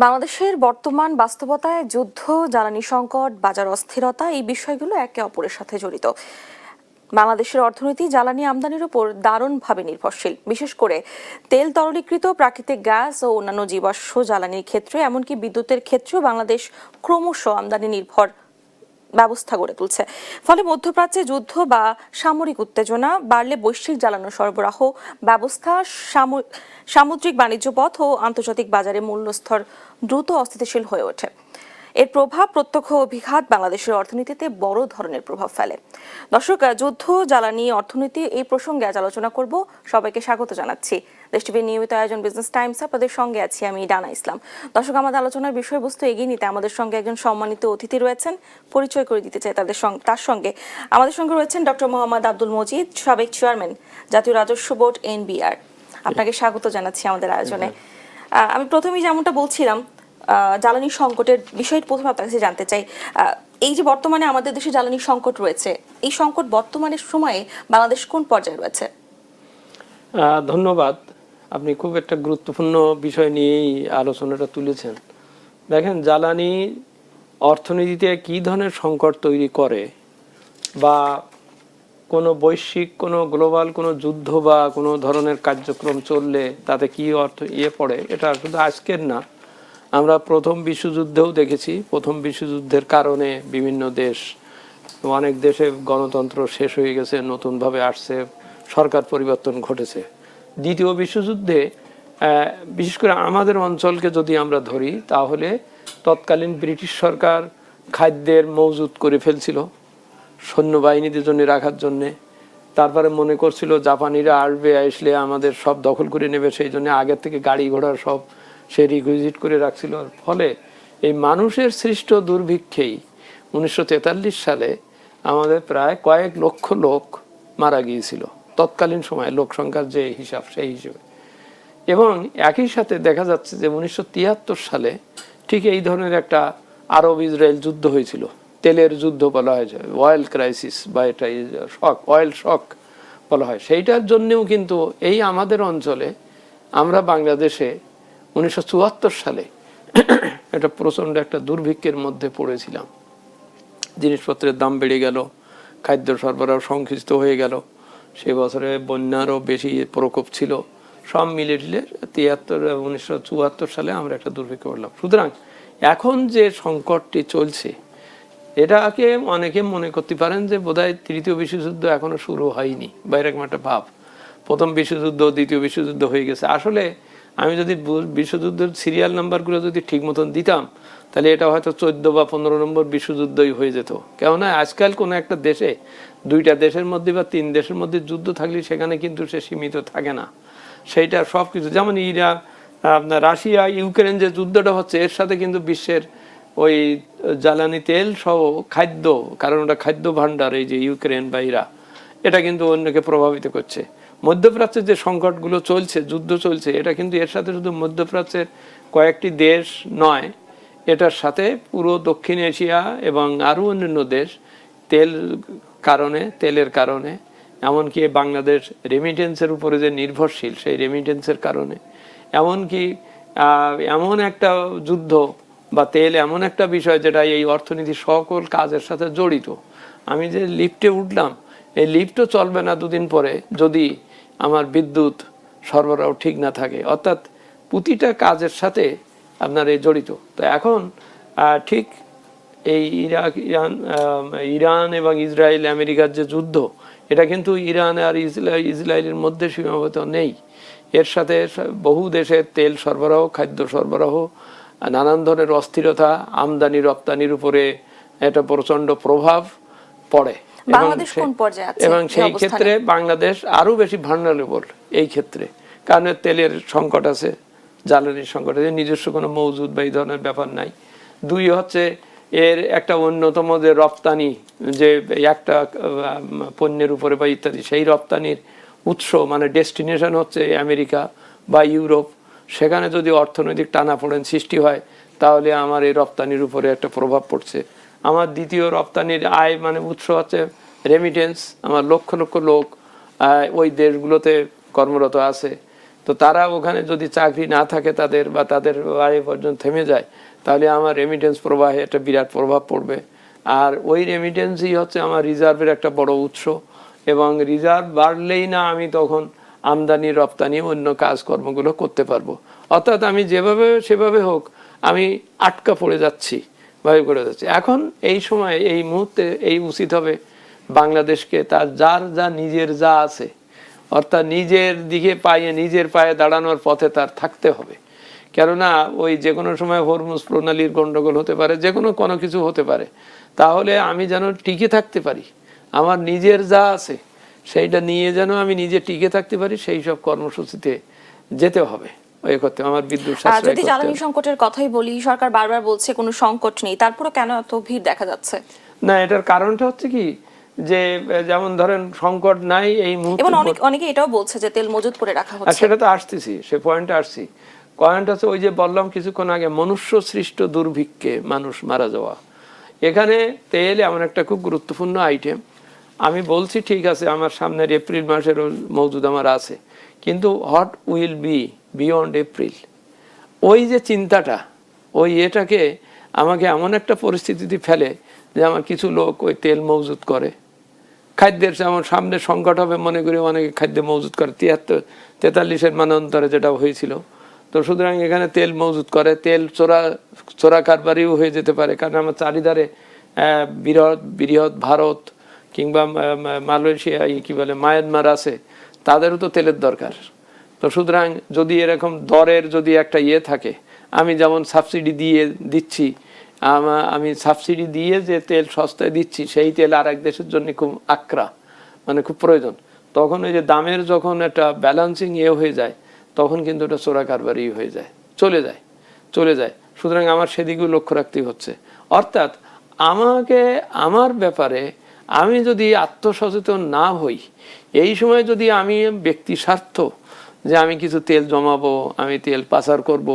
বাংলাদেশের বর্তমান বাস্তবতায় যুদ্ধ, জ্বালানি সংকট, বাজার অস্থিরতা এই বিষয়গুলো একে অপরের সাথে জড়িত। বাংলাদেশের অর্থনীতি জ্বালানি আমদানির উপর দারুণভাবে নির্ভরশীল, বিশেষ করে তেল, তরলীকৃত প্রাকৃতিক গ্যাস ও অন্যান্য জীবাশ্ম জ্বালানির ক্ষেত্রে, এমনকি বিদ্যুতের ক্ষেত্রেও বাংলাদেশ ক্রমশ আমদানি নির্ভর ব্যবস্থা গড়ে তুলছে। ফলে মধ্যপ্রাচ্যে যুদ্ধ বা সামরিক উত্তেজনা বাড়লে বৈশ্বিক জ্বালানি সরবরাহ ব্যবস্থা, সামুদ্রিক বাণিজ্য পথ ও আন্তর্জাতিক বাজারে মূল্যস্তর দ্রুত অস্থিতিশীল হয়ে ওঠে। এর প্রভাব প্রত্যক্ষ ও বিঘাত বাংলাদেশের অর্থনীতিতে বড় ধরনের প্রভাব ফেলে। দর্শক, যুদ্ধ, জ্বালানি, অর্থনীতি এই প্রসঙ্গে আজ আলোচনা করব। সবাইকে স্বাগত জানাচ্ছি। দেশ টিভির নিয়মিত আয়োজন বিজনেস টাইমস, আপনাদের সঙ্গে আছি আমি ডানা ইসলাম। দর্শক, আমাদের আলোচনার বিষয়বস্তু এগিয়ে নিতে আমাদের সঙ্গে একজন সম্মানিত অতিথি রয়েছেন, পরিচয় করে দিতে চাই তার সঙ্গে। আমাদের সঙ্গে রয়েছেন ডক্টর মোহাম্মদ আব্দুল মজিদ, সাবেক চেয়ারম্যান, জাতীয় রাজস্ব বোর্ড, NBR। আপনাকে স্বাগত জানাচ্ছি আমাদের আয়োজনে। আমি প্রথমেই যেমনটা বলছিলাম, জ্বালানি সংকটের বিষয়টি প্রথমে আপনার কাছে জানতে চাই। এই যে বর্তমানে আমাদের দেশে জ্বালানি সংকট রয়েছে, এই সংকট বর্তমানের সময়ে বাংলাদেশ কোন পর্যায়ে রয়েছে? ধন্যবাদ। আপনি খুব একটা গুরুত্বপূর্ণ বিষয় নিয়েই আলোচনাটা তুলেছেন। দেখেন, জ্বালানি অর্থনীতিতে কী ধরনের সংকট তৈরি করে, বা কোনো বৈশ্বিক কোনো গ্লোবাল কোনো যুদ্ধ বা কোনো ধরনের কার্যক্রম চললে তাতে কী পড়ে, এটা শুধু আজকের না, আমরা প্রথম বিশ্বযুদ্ধেও দেখেছি। প্রথম বিশ্বযুদ্ধের কারণে বিভিন্ন দেশ, অনেক দেশে গণতন্ত্র শেষ হয়ে গেছে, নতুনভাবে আসছে, সরকার পরিবর্তন ঘটেছে। দ্বিতীয় বিশ্বযুদ্ধে বিশেষ করে আমাদের অঞ্চলকে যদি আমরা ধরি, তাহলে তৎকালীন ব্রিটিশ সরকার খাদ্যের মজুত করে ফেলছিল সৈন্যবাহিনীদের জন্য রাখার জন্যে। তারপরে মনে করছিল জাপানিরা আসলে আমাদের সব দখল করে নেবে, সেই জন্য আগের থেকে গাড়ি ঘোড়া সব সে রিকুইজিট করে রাখছিল। ফলে এই মানুষের সৃষ্ট দুর্ভিক্ষেই 1943 সালে আমাদের প্রায় কয়েক লক্ষ লোক মারা গিয়েছিল, তৎকালীন সময় লোক সংখ্যার যে হিসাব সেই হিসেবে। এবং একই সাথে দেখা যাচ্ছে যে 1973 সালে ঠিক এই ধরনের একটা আরব ইসরায়েল যুদ্ধ হয়েছিল, তেলের যুদ্ধ বলা হয়, অয়েল ক্রাইসিস, বা এটা শক, অয়েল শক বলা হয়। সেইটার জন্যেও কিন্তু এই আমাদের অঞ্চলে, আমরা বাংলাদেশে 1974 সালে এটা প্রচণ্ড একটা দুর্ভিক্ষের মধ্যে পড়েছিলাম। জিনিসপত্রের দাম বেড়ে গেল, খাদ্য সরবরাহ সংকুচিত হয়ে গেল, সে বছরে বন্যারও বেশি প্রকোপ ছিল। সব মিলে 1974 সালে আমরা একটা দুর্ভিক্ষ পড়লাম। সুতরাং এখন যে সংকটটি চলছে, এটাকে অনেকে মনে করতে পারেন যে বোধহয় তৃতীয় বিশ্বযুদ্ধ এখনো শুরু হয়নি, বা এরকম একটা ভাব। প্রথম বিশ্বযুদ্ধ, দ্বিতীয় বিশ্বযুদ্ধ হয়ে গেছে। আসলে আমি যদি বিশ্বযুদ্ধের সিরিয়াল নাম্বারগুলো যদি ঠিক মতন দিতাম, তাহলে এটা হয়তো 14 বা 15 নম্বর বিশ্বযুদ্ধই হয়ে যেত। কেননা আজকাল কোনো একটা দেশে, দুইটা দেশের মধ্যে বা তিন দেশের মধ্যে যুদ্ধ থাকলে সেখানে কিন্তু সে সীমিত থাকে না। সেইটা সব কিছু, যেমন ইরান, আপনার রাশিয়া ইউক্রেন যে যুদ্ধটা হচ্ছে, এর সাথে কিন্তু বিশ্বের ওই জ্বালানি তেল সহ খাদ্য, কারণ ওটা খাদ্য ভাণ্ডার, এই যে ইউক্রেন বা ইরা, এটা কিন্তু অন্যকে প্রভাবিত করছে। মধ্যপ্রাচ্যের যে সংকটগুলো চলছে, যুদ্ধ চলছে, এটা কিন্তু এর সাথে শুধু মধ্যপ্রাচ্যের কয়েকটি দেশ নয়, এটার সাথে পুরো দক্ষিণ এশিয়া এবং আরও অন্যান্য দেশ তেলের কারণে, এমনকি বাংলাদেশ রেমিটেন্সের উপরে যে নির্ভরশীল, সেই রেমিটেন্সের কারণে, এমনকি এমন একটা যুদ্ধ বা তেল এমন একটা বিষয় যেটা এই অর্থনীতির সকল কাজের সাথে জড়িত। আমি যে লিফটে উঠলাম, এই লিফটও চলবে না দুদিন পরে যদি আমার বিদ্যুৎ সরবরাহ ঠিক না থাকে। অর্থাৎ প্রতিটা কাজের সাথে আপনার এই জড়িত। তো এখন ঠিক এই ইরান এবং ইসরায়েল আমেরিকার যে যুদ্ধ, এটা কিন্তু ইরান আর ইসরায়েলের মধ্যে সীমাবদ্ধ নেই। এর সাথে বহু দেশের তেল সরবরাহ, খাদ্য সরবরাহ, নানান ধরনের অস্থিরতা, আমদানি রপ্তানির উপরে একটা প্রচন্ড প্রভাব পড়ে। এবং সেই ক্ষেত্রে বাংলাদেশ আরো বেশি ভালনারেবল এই ক্ষেত্রে, কারণ তেলের সংকট আছে, জ্বালানির সংকট আছে, নিজস্ব কোনো মজুদ বা এই ধরনের ব্যাপার নাই। দুই হচ্ছে এর একটা অন্যতম যে রপ্তানি, যে একটা পণ্যের উপরে বা ইত্যাদি, সেই রপ্তানির উৎস মানে ডেস্টিনেশন হচ্ছে আমেরিকা বা ইউরোপ। সেখানে যদি অর্থনৈতিক টানাপোড়েন সৃষ্টি হয়, তাহলে আমার এই রপ্তানির উপরে একটা প্রভাব পড়ছে। আমার দ্বিতীয় রপ্তানির আয় মানে উৎস হচ্ছে রেমিটেন্স। আমার লক্ষ লক্ষ লোক ওই দেশগুলোতে কর্মরত আছে। তো তো তারা ওখানে যদি চাকরি না থাকে তাদের, বা তাদের বাড়ি পর্যন্ত থেমে যায়, তাহলে আমার রেমিটেন্স প্রবাহে একটা বিরাট প্রভাব পড়বে। আর ওই রেমিটেন্সই হচ্ছে আমার রিজার্ভের একটা বড় উৎস, এবং রিজার্ভ বাড়লেই না আমি তখন আমদানি রপ্তানি অন্য কাজকর্মগুলো করতে পারবো। অর্থাৎ আমি যেভাবে সেভাবে হোক আমি আটকা পড়ে যাচ্ছি, ভাবে করে যাচ্ছি। এখন এই সময় এই মুহূর্তে এই উচিত হবে বাংলাদেশকে তার যার যা নিজের যা আছে, অর্থাৎ নিজের দিকে নিজের পায়ে দাঁড়ানোর পথে তার থাকতে হবে। কেননা ওই যে কোনো সময় হরমুজ প্রণালীর গন্ডগোল হতে পারে, যে কোনো কিছু হতে পারে। তাহলে আমি যেন টিকে থাকতে পারি, আমার নিজের যা আছে সেইটা নিয়ে যেন আমি নিজে টিকে থাকতে পারি, সেই সব কর্মসূচিতে যেতে হবে। ওই করতে আমার বিদ্যুৎ সাশ্রয় যদি জ্বালানি সংকটের কথাই বলি, সরকার বারবার বলছে কোনো সংকট নেই, তারপরে কেন এত ভিড় দেখা যাচ্ছে? না, এটার কারণটা হচ্ছে কি, যে যেমন ধরেন সংকট নাই এই মুহূর্তে, এবং অনেকে এটাও বলছে যে তেল মজুত করে রাখা আর হচ্ছে। সেটা তো আসতেছি, সে পয়েন্টে আসছি। পয়েন্ট হচ্ছে ওই যে বললাম কিছুক্ষণ আগে, মনুষ্য সৃষ্ট দুর্ভিক্ষে মানুষ মারা যাওয়া। এখানে তেল এমন একটা খুব গুরুত্বপূর্ণ আইটেম। আমি বলছি ঠিক আছে, আমার সামনের এপ্রিল মাসের মজুদ আমার আছে, কিন্তু what will be beyond April, ওই যে চিন্তাটা, ওই এটাকে আমাকে এমন একটা পরিস্থিতিতে ফেলে যে আমার কিছু লোক ওই তেল মজুত করে। খাদ্যের যেমন সামনে সংকট হবে মনে করি অনেকে খাদ্য মজুত করে, 43-43 মানান্তরে যেটা হয়েছিল। তো সুতরাং এখানে তেল মজুত করে, তেল চোরা কারবারিও হয়ে যেতে পারে, কারণ আমার চারিধারে বৃহৎ ভারত কিংবা মালয়েশিয়া কি বলে মায়ানমার আছে, তাদেরও তো তেলের দরকার। তো সুতরাং যদি এরকম দরের যদি একটা থাকে, আমি যেমন সাবসিডি দিয়ে দিচ্ছি, আমি সাবসিডি দিয়ে যে তেল সস্তায় দিচ্ছি, সেই তেল আর এক দেশের জন্য খুব মানে খুব প্রয়োজন, তখন ওই যে দামের যখন একটা ব্যালেন্সিং হয়ে যায়, তখন কিন্তু ওটা চোরা কারবারি হয়ে যায়, চলে যায়। সুতরাং আমার সেদিকেও লক্ষ্য রাখতেই হচ্ছে। অর্থাৎ আমাকে আমার ব্যাপারে আমি যদি আত্মসচেতন না হই, এই সময় যদি আমি ব্যক্তি স্বার্থ যে আমি কিছু তেল জমাবো, আমি তেল পাচার করব,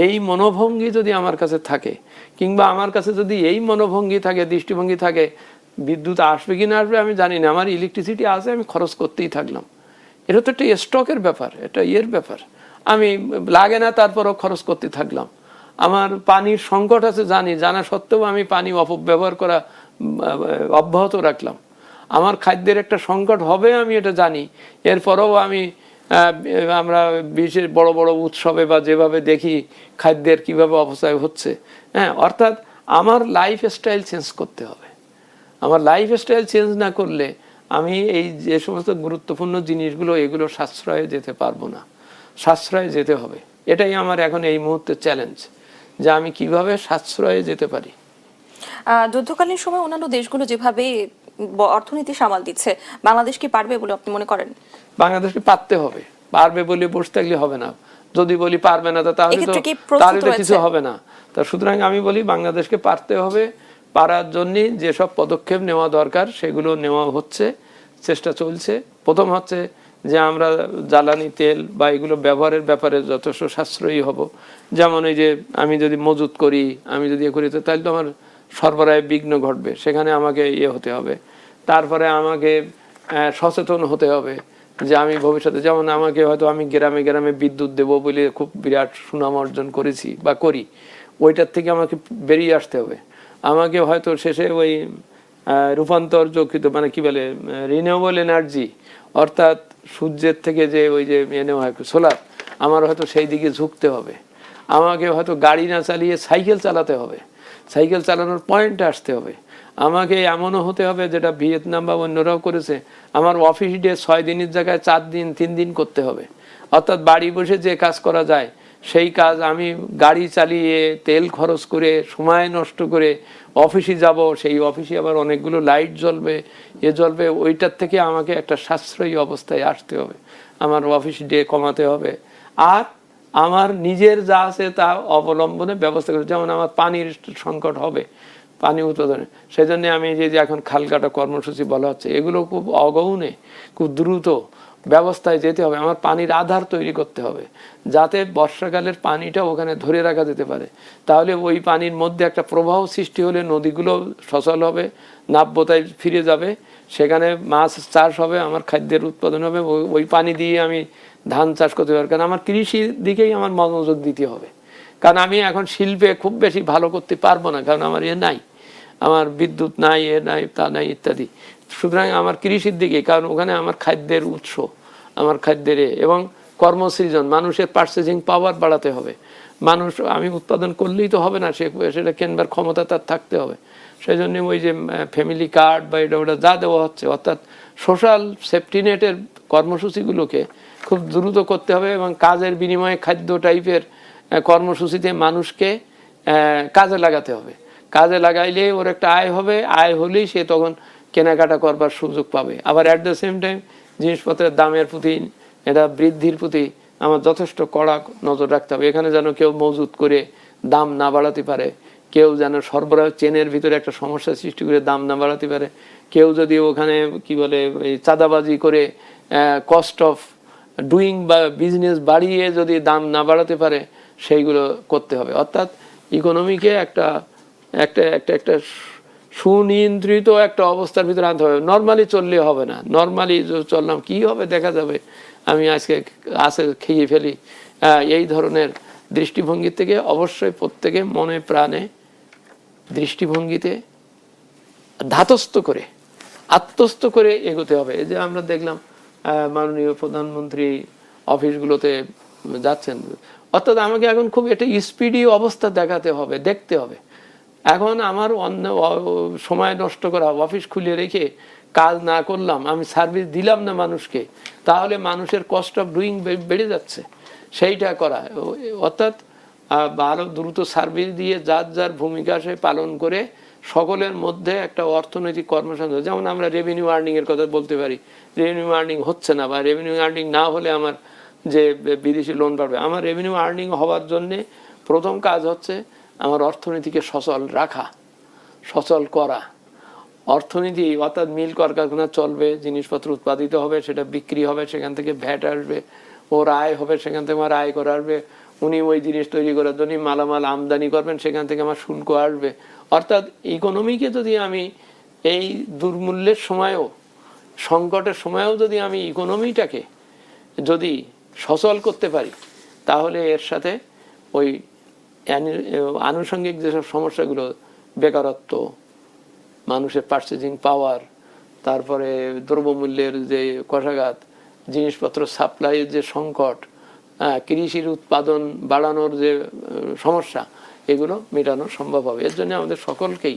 এই মনোভঙ্গি যদি আমার কাছে থাকে, কিংবা আমার কাছে যদি এই মনোভঙ্গি থাকে, দৃষ্টিভঙ্গি থাকে, বিদ্যুৎ আসবে কি না আসবে আমি জানি না, আমার ইলেকট্রিসিটি আছে, আমি খরচ করতেই থাকলাম। এটা তো একটা স্টকের ব্যাপার, এটা ব্যাপার, আমি লাগে না তারপরও খরচ করতে থাকলাম। আমার পানির সংকট আছে জানা সত্ত্বেও আমি পানি অপব্যবহার করা অব্যাহত রাখলাম। আমার খাদ্যের একটা সংকট হবে আমি এটা জানি, এরপরেও আমরা বিশেষ বড় বড় উৎসবে বা যেভাবে দেখি খাদ্যের কিভাবে অপচয় হচ্ছে, হ্যাঁ, অর্থাৎ আমার লাইফ স্টাইল চেঞ্জ করতে হবে। আমার লাইফ স্টাইল চেঞ্জ না করলে আমি এই যে সমস্ত গুরুত্বপূর্ণ জিনিসগুলো, এগুলো সাশ্রয়ে যেতে পারবো না, সাশ্রয়ে যেতে হবে। এটাই আমার এখন এই মুহূর্তে চ্যালেঞ্জ, যে আমি কিভাবে সাশ্রয়ে যেতে পারি। যুদ্ধকালীন সময় অন্যান্য দেশগুলো যেভাবে অর্থনীতি সামাল দিচ্ছে, বাংলাদেশ কি পারবে বলে আপনি মনে করেন? বাংলাদেশকে পারতে হবে, পারবে বলে বসে থাকলে হবে না। যদি বলি পারবে না, তাহলে তো কিছু হবে না। তা সুতরাং আমি বলি বাংলাদেশকে পারতে হবে, পারার জন্য যেসব পদক্ষেপ নেওয়া দরকার সেগুলো নেওয়া হচ্ছে, চেষ্টা চলছে। প্রথম হচ্ছে যে আমরা জ্বালানি তেল বা এগুলো ব্যবহারের ব্যাপারে যথেষ্ট সাশ্রয়ী হব। যেমন এই যে আমি যদি মজুত করি, আমি যদি করি, তাহলে তো আমার সরবরাহে বিঘ্ন ঘটবে, সেখানে আমাকে হতে হবে। তারপরে আমাকে সচেতন হতে হবে যে আমি ভবিষ্যতে, যেমন আমাকে হয়তো আমি গ্রামে গ্রামে বিদ্যুৎ দেবো বলে খুব বিরাট সুনাম অর্জন করেছি বা করি, ওইটার থেকে আমাকে বেরিয়ে আসতে হবে। আমাকে হয়তো শেষে ওই রূপান্তরযোগ্য মানে কি বলে রিনিউয়েবল এনার্জি, অর্থাৎ সূর্যের থেকে যে ওই যে নেওয়া হয় সোলার, আমার হয়তো সেই দিকে ঝুঁকতে হবে। আমাকে হয়তো গাড়ি না চালিয়ে সাইকেল চালাতে হবে, সাইকেল চালানোর পয়েন্টে আসতে হবে। আমাকে এমনও হতে হবে, যেটা ভিয়েতনাম বা অন্যরাও করেছে, আমার অফিস ডে 6 দিনের জায়গায় 4 দিন 3 দিন করতে হবে। অর্থাৎ বাড়ি বসে যে কাজ করা যায় সেই কাজ আমি গাড়ি চালিয়ে তেল খরচ করে সময় নষ্ট করে অফিসে যাব, সেই অফিসে আবার অনেকগুলো লাইট জ্বলবে, জ্বলবে, ওইটার থেকে আমাকে একটা সাশ্রয়ী অবস্থায় আসতে হবে, আমার অফিস ডে কমাতে হবে। আর আমার নিজের যা আছে তা অবলম্বনে ব্যবস্থা করে, যেমন আমার পানির সংকট হবে, পানি উৎপাদনে, সেই জন্য আমি যে এখন খাল কাটা কর্মসূচি বলা হচ্ছে, এগুলো খুব অগৌণে খুব দ্রুত ব্যবস্থায় যেতে হবে। আমার পানির আধার তৈরি করতে হবে, যাতে বর্ষাকালের পানিটা ওখানে ধরে রাখা যেতে পারে। তাহলে ওই পানির মধ্যে একটা প্রবাহ সৃষ্টি হলে নদীগুলো সচল হবে, নাব্যতায় ফিরে যাবে, সেখানে মাছ চাষ হবে, আমার খাদ্যের উৎপাদন হবে, ওই পানি দিয়ে আমি ধান চাষ করতে পারবে, কারণ আমার কৃষির দিকেই আমার মনোযোগ দিতে হবে। কারণ আমি এখন শিল্পে খুব বেশি ভালো করতে পারবো না, কারণ আমার নাই, আমার বিদ্যুৎ নাই, নাই, তা নাই ইত্যাদি। সুতরাং আমার কৃষির দিকে, কারণ ওখানে আমার খাদ্যের উৎস, আমার খাদ্যের এবং কর্মসৃজন, মানুষের পার্চেজিং পাওয়ার বাড়াতে হবে। মানুষ আমি উৎপাদন করলেই তো হবে না, সেটা কেনবার ক্ষমতা তার থাকতে হবে। সেই জন্য ওই যে ফ্যামিলি কার্ড বা এটা ওটা যা দেওয়া হচ্ছে, অর্থাৎ সোশ্যাল সেফটি নেটের কর্মসূচিগুলোকে খুব দ্রুত করতে হবে এবং কাজের বিনিময়ে খাদ্য টাইপের কর্মসূচিতে মানুষকে কাজে লাগাতে হবে। কাজে লাগাইলে ওর একটা আয় হবে, আয় হলেই সে তখন কেনাকাটা করবার সুযোগ পাবে। আবার অ্যাট দ্য সেম টাইম জিনিসপত্রের দামের প্রতি, এটা বৃদ্ধির প্রতি আমার যথেষ্ট কড়া নজর রাখতে হবে। এখানে যেন কেউ মজুত করে দাম না বাড়াতে পারে, কেউ যেন সরবরাহ চেনের ভিতরে একটা সমস্যা সৃষ্টি করে দাম না বাড়াতে পারে, কেউ যদি ওখানে কি বলে চাঁদাবাজি করে কস্ট অফ ডুইং বা বিজনেস বাড়িয়ে যদি দাম না বাড়াতে পারে, সেইগুলো করতে হবে। অর্থাৎ ইকোনমিকে একটা একটা একটা একটা সুনিয়ন্ত্রিত একটা অবস্থার ভিতরে আনতে হবে। নর্মালি চললে হবে না, নর্মালি চললাম কি হবে দেখা যাবে, আমি আজকে খেয়ে ফেলি, এই ধরনের দৃষ্টিভঙ্গি থেকে অবশ্যই প্রত্যেকে মনে প্রাণে দৃষ্টিভঙ্গিতে ধাতস্থ করে আত্মস্থ করে এগোতে হবে। এই যে আমরা দেখলাম মাননীয় প্রধানমন্ত্রী অফিসগুলোতে যাচ্ছেন, অর্থাৎ আমাকে এখন খুব একটা স্পিডি অবস্থা দেখাতে হবে, দেখতে হবে। এখন আমার অন্য সময় নষ্ট করা, অফিস খুলে রেখে কাজ না করলাম, আমি সার্ভিস দিলাম না মানুষকে, তাহলে মানুষের কস্ট অফ ডুইং বেড়ে যাচ্ছে। সেইটা করা, অর্থাৎ আরো দ্রুত সার্ভিস দিয়ে যার যার ভূমিকা সে পালন করে সকলের মধ্যে একটা অর্থনৈতিক কর্মসংস্থান, যেমন আমরা রেভিনিউ আর্নিং এর কথা বলতে পারি। রেভিনিউ আর্নিং হচ্ছে না, বা রেভিনিউ আর্নিং না হলে আমার যে বিদেশি লোন পাবে, আমার রেভিনিউ আর্নিং হওয়ার জন্যে প্রথম কাজ হচ্ছে আমার অর্থনীতিকে সচল রাখা, সচল করা। অর্থনীতি অর্থাৎ মিল কলকারখানা চলবে, জিনিসপত্র উৎপাদিত হবে, সেটা বিক্রি হবে, সেখান থেকে ভ্যাট আসবে, ওর আয় হবে, সেখান থেকে আমার আয় করা আসবে, উনি ওই জিনিস তৈরি করার জন্য মালামাল আমদানি করবেন, সেখান থেকে আমার শুল্ক আসবে। অর্থাৎ ইকোনমিকে যদি আমি এই দুর্মূল্যের সময়ও, সংকটের সময়ও যদি আমি ইকোনমিটাকে যদি সচল করতে পারি, তাহলে এর সাথে ওই আনুষঙ্গিক যেসব সমস্যাগুলো, বেকারত্ব, মানুষের পার্চেজিং পাওয়ার, তারপরে দ্রব্যমূল্যের যে কষাঘাত, জিনিসপত্র সাপ্লাইয়ের যে সংকট, কৃষির উৎপাদন বাড়ানোর যে সমস্যা, এগুলো মেটানো সম্ভব হবে। এর জন্য আমাদের সকলকেই